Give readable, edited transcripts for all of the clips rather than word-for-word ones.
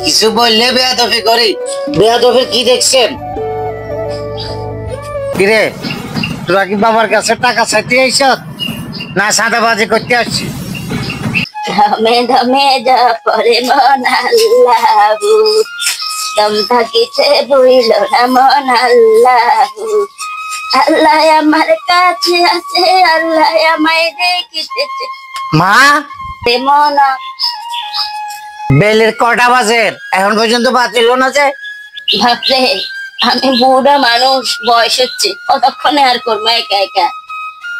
কিছু বললে বেয়াদবি করি। বেয়াদবির কি দেখছেন? কিরে, তোরা কি বাবার কাছে টাকা চাইতে আইছ না সাদাবাজি করতে আসছি? ধমে ধমে পরে মন আল্লাহু, দম থাকিতে বইল না মন আল্লাহু। আল্লাহ আমার কাছে আছে, আল্লাহ আমায় দেখিতেছে। মা, মন বেলের কটা বাজে এখন পর্যন্ত বাতিল না যে? ভাবলে আমি বুড়া মানুষ, বয়স হচ্ছে, কতক্ষণে আর করবো একা একা।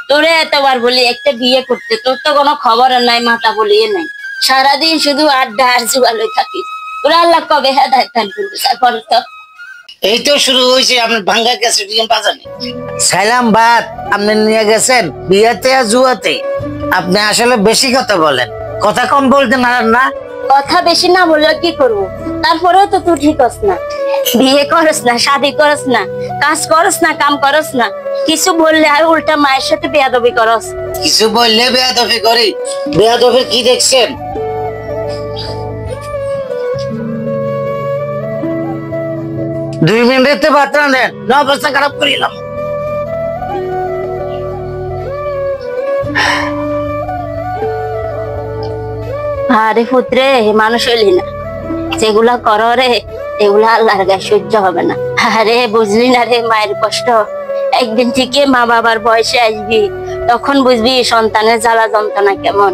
তোরে এতবার বলি একটা বিয়ে করতে, তোর তো কোনো খবর নাই, মাথা বলিয়ে নাই। সারাদিন শুধু আড্ডা আর জুয়ালে থাকিস। তোরা আল্লাহ কবে হেদায়েত দান করবে? তারপর তো এই তো শুরু হয়েছে আপনার ভাঙ্গা গেছে বাজানে। সাইলাম বাদ আপনি নিয়ে গেছেন বিয়েতে আর জুয়াতে। আপনি আসলে বেশি কথা বলেন, কথা কম বলতে পারেন না। কথা বেশি না বললে কি করবো? তারপরেও তো তুই ঠিক হস না, বিয়ে করস না, শাদি করস না, কাজ করস না, কাম করস না। কিছু বললে আর উল্টা মায়ের সাথে বেয়াদবি করস। কিছু বললে বেয়াদবি করি। বেয়াদবির কি দেখছেন? দুই মিনিটে বার্তা নেন, না অবস্থা খারাপ করিলাম। আরে পুত্রে, মানুষ হইলি না, যেগুলা করো রে এগুলা আল্লাহর গায়ে সহ্য হবে না। আরে বুঝলি না রে মায়ের কষ্ট? একদিন থেকে মা বাবার বয়সে আসবি, তখন বুঝবি সন্তানের জ্বালা যন্ত্রণা কেমন।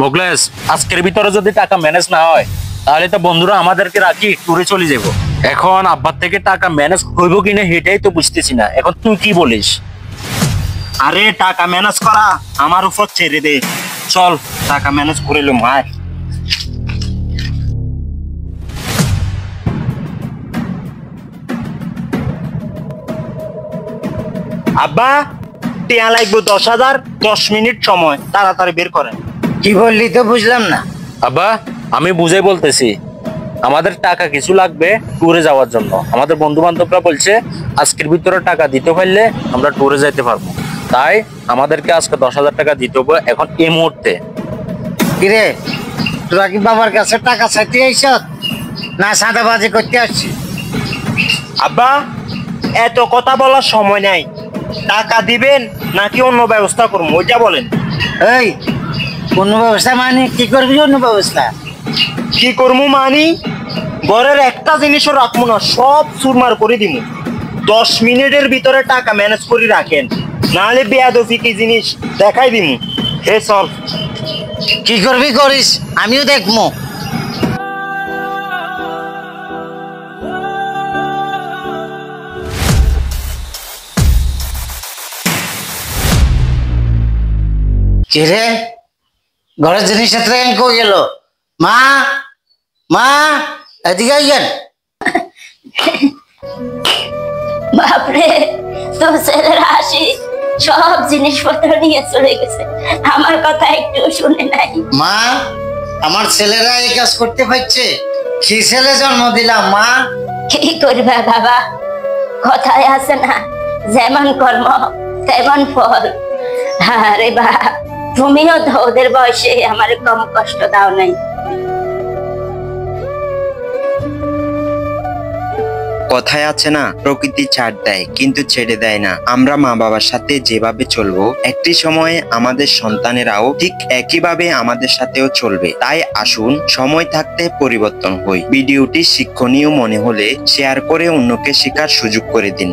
মোগলেস, আজকের ভিতরে যদি টাকা ম্যানেজ না হয় তাহলে তো বন্ধুরা আমাদেরকে রাখি ট্যুরে চলে যাব। এখন আব্বার থেকে টাকা ম্যানেজ হইব কিনা সেটাই তো বুঝতেছি না। এখন তুই কি বলিস? আরে টাকা ম্যানেজ করা আমার উপর ছেড়ে দে, চল টাকা ম্যানেজ করে লো মায়। আব্বা, টিয়া লাগবে 10,000, 10 মিনিট সময়, তাড়াতাড়ি বের করেন। কি বললি তো বুঝলাম না। আব্বা, আমি বুঝাই বলতেছি, আমাদের টাকা কিছু লাগবে ট্যুরে যাওয়ার জন্য। আমাদের বন্ধু বান্ধবরা বলছে আজকের ভিতরে টাকা দিতে পারলে আমরা ট্যুরে যাইতে পারবো, তাই আমাদেরকে আজকে 10,000 টাকা দিতে হবে এখন এই মুহূর্তে। কিরে, তোরা কি বাবার কাছে টাকা চাইতে আইছ না সাদাবাজি করতে আসছি? আব্বা, এত কথা বলার সময় নাই। টাকা দিবেন নাকি অন্য ব্যবস্থা করবো ওইটা বলেন। এই, অন্য ব্যবস্থা মানে কি করবি? অন্য ব্যবস্থা কি করবো মানি? ঘরের একটা জিনিসও রাখবো না, সব চুরমার করে দিব। 10 মিনিটের ভিতরে টাকা ম্যানেজ করে রাখেন, নাহলে বেয়াদফি কি জিনিস দেখাই দিব। হে চল। কি করবি করিস, আমিও দেখবো। কিরে, ঘরের জিনিসপত্র কই গেল? মা, মা, এদিকে আইয়েন। বাপরে, তোর ছেলেরা আসি সব জিনিসপত্র নিয়ে চলে গেছে, আমার কথা একটু শুনে নাই। মা, আমার ছেলেরা এই কাজ করতে পারছে? কি ছেলে জন্ম দিলাম মা। কি করবে বাবা, কথায় আছে না, যেমন কর্ম তেমন ফল। আরে বাপ, তুমিও তো ওদের বয়সে আমার কম কষ্ট দাও নাই। কথায় আছে না, প্রকৃতি ছাড় দেয় কিন্তু ছেড়ে দেয় না। আমরা মা বাবার সাথে যেভাবে চলবো, একটি সময়ে আমাদের সন্তানেরাও ঠিক একইভাবে আমাদের সাথেও চলবে। তাই আসুন সময় থাকতে পরিবর্তন হই। ভিডিওটি শিক্ষণীয় মনে হলে শেয়ার করে অন্যকে শেখার সুযোগ করে দিন।